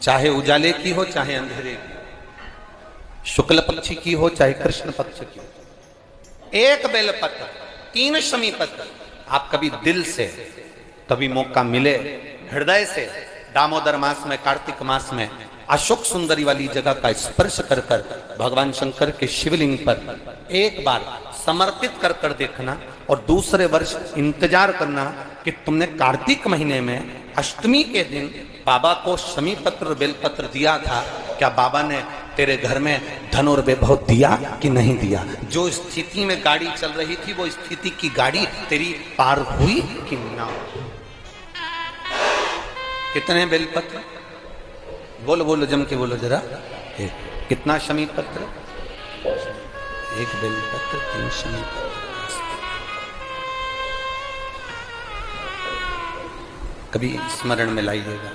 चाहे उजाले की हो चाहे अंधेरे की, शुक्ल पक्ष की हो चाहे कृष्ण पक्ष की हो, एक बेलपत्र 3 शमी पत्र आप कभी दिल से, कभी मौका मिले हृदय से दामोदर मास में, कार्तिक मास में अशोक सुंदरी वाली जगह का स्पर्श कर कर भगवान शंकर के शिवलिंग पर एक बार समर्पित कर कर देखना, और दूसरे वर्ष इंतजार करना कि तुमने कार्तिक महीने में अष्टमी के दिन बाबा को शमी पत्र बेलपत्र दिया था, क्या बाबा ने तेरे घर में धन और वैभव दिया कि नहीं दिया? जो स्थिति में गाड़ी चल रही थी वो स्थिति की गाड़ी तेरी पार हुई कि ना? कितने बेलपत्र? बोलो बोलो, जम के बोलो जरा। कितना शमी पत्र? 1 बेलपत्र 3 शमी पत्र। कभी स्मरण में लाइएगा।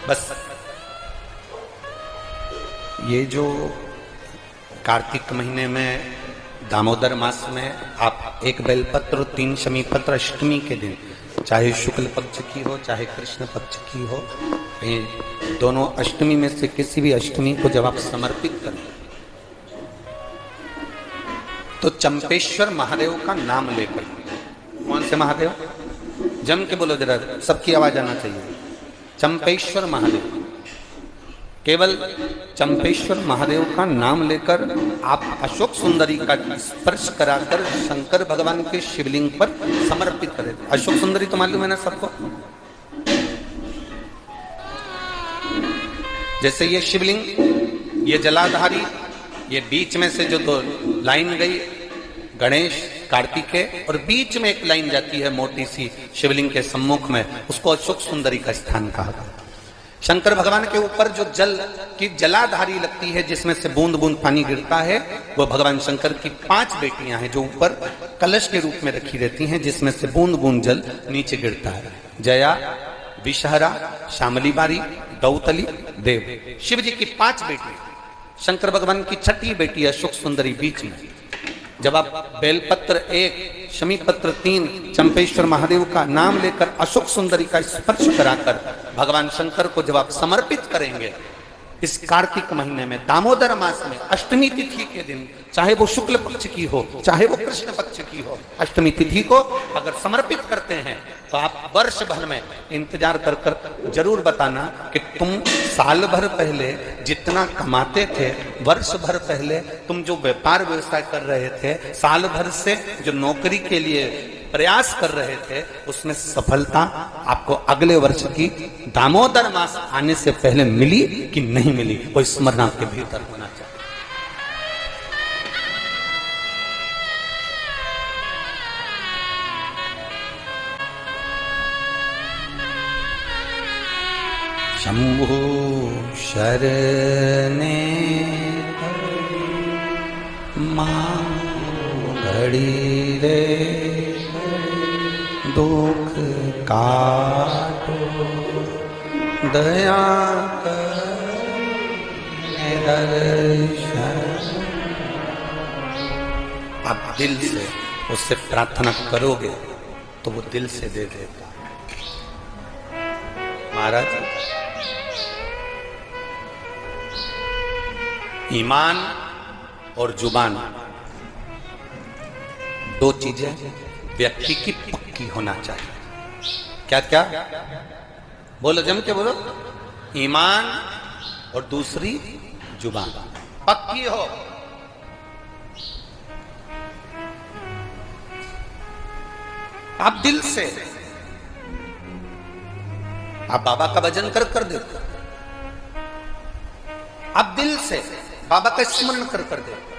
बस ये जो कार्तिक महीने में दामोदर मास में आप 1 बेलपत्र 3 शमी पत्र अष्टमी के दिन, चाहे शुक्ल पक्ष की हो चाहे कृष्ण पक्ष की हो, ये दोनों अष्टमी में से किसी भी अष्टमी को जब आप समर्पित करें तो चंपेश्वर महादेव का नाम लेकर, कौन से महादेव? जम के बोलो जरा, सबकी आवाज आना चाहिए। चंपेश्वर महादेव, केवल चंपेश्वर महादेव का नाम लेकर आप अशोक सुंदरी का स्पर्श कराकर शंकर भगवान के शिवलिंग पर समर्पित करें। अशोक सुंदरी तो मालूम है ना सबको? जैसे ये शिवलिंग, ये जलाधारी, ये बीच में से जो 2 लाइन गई गणेश कार्तिकेय, और बीच में एक लाइन जाती है मोटी सी शिवलिंग के सम्मुख में, उसको अशोक सुंदरी का स्थान कहा गया। शंकर भगवान के ऊपर जो जल की जलाधारी लगती है जिसमें से बूंद बूंद पानी गिरता है, वो भगवान शंकर की 5 बेटियां हैं जो ऊपर कलश के रूप में रखी रहती हैं, जिसमें से बूंद बूंद जल नीचे गिरता है। जया, विषहरा, श्यामली बारी, दौतली, देव, शिव जी की 5 बेटी। शंकर भगवान की 6ठी बेटी अशोक सुंदरी बीच में। जब आप बेलपत्र 1, शमी पत्र 3, चंपेश्वर महादेव का नाम लेकर अशोक सुंदरी का स्पर्श कराकर भगवान शंकर को जब आप समर्पित करेंगे इस कार्तिक महीने में, दामोदर मास में, अष्टमी तिथि के दिन, चाहे वो शुक्ल पक्ष की हो चाहे वो कृष्ण पक्ष की हो, अष्टमी तिथि को अगर समर्पित करते हैं तो आप वर्ष भर में इंतजार कर कर जरूर बताना कि तुम साल भर पहले जितना कमाते थे, वर्ष भर पहले तुम जो व्यापार व्यवसाय कर रहे थे, साल भर से जो नौकरी के लिए प्रयास कर रहे थे, उसमें सफलता आपको अगले वर्ष की दामोदर मास आने से पहले मिली कि नहीं मिली, वो स्मरण आपके भीतर होना चाहिए। शंभु शरणे मां घड़ी रे दुख काटो दया दर्शन। आप दिल से उससे प्रार्थना करोगे तो वो दिल से दे देगा। महाराज, ईमान और जुबान 2 चीजें व्यक्ति की पक्की होना चाहिए। क्या क्या? बोलो, जम के बोलो। ईमान और दूसरी जुबान पक्की हो। आप दिल से, आप बाबा का भजन कर कर देखो, आप दिल से बाबा का स्मरण कर कर देखो,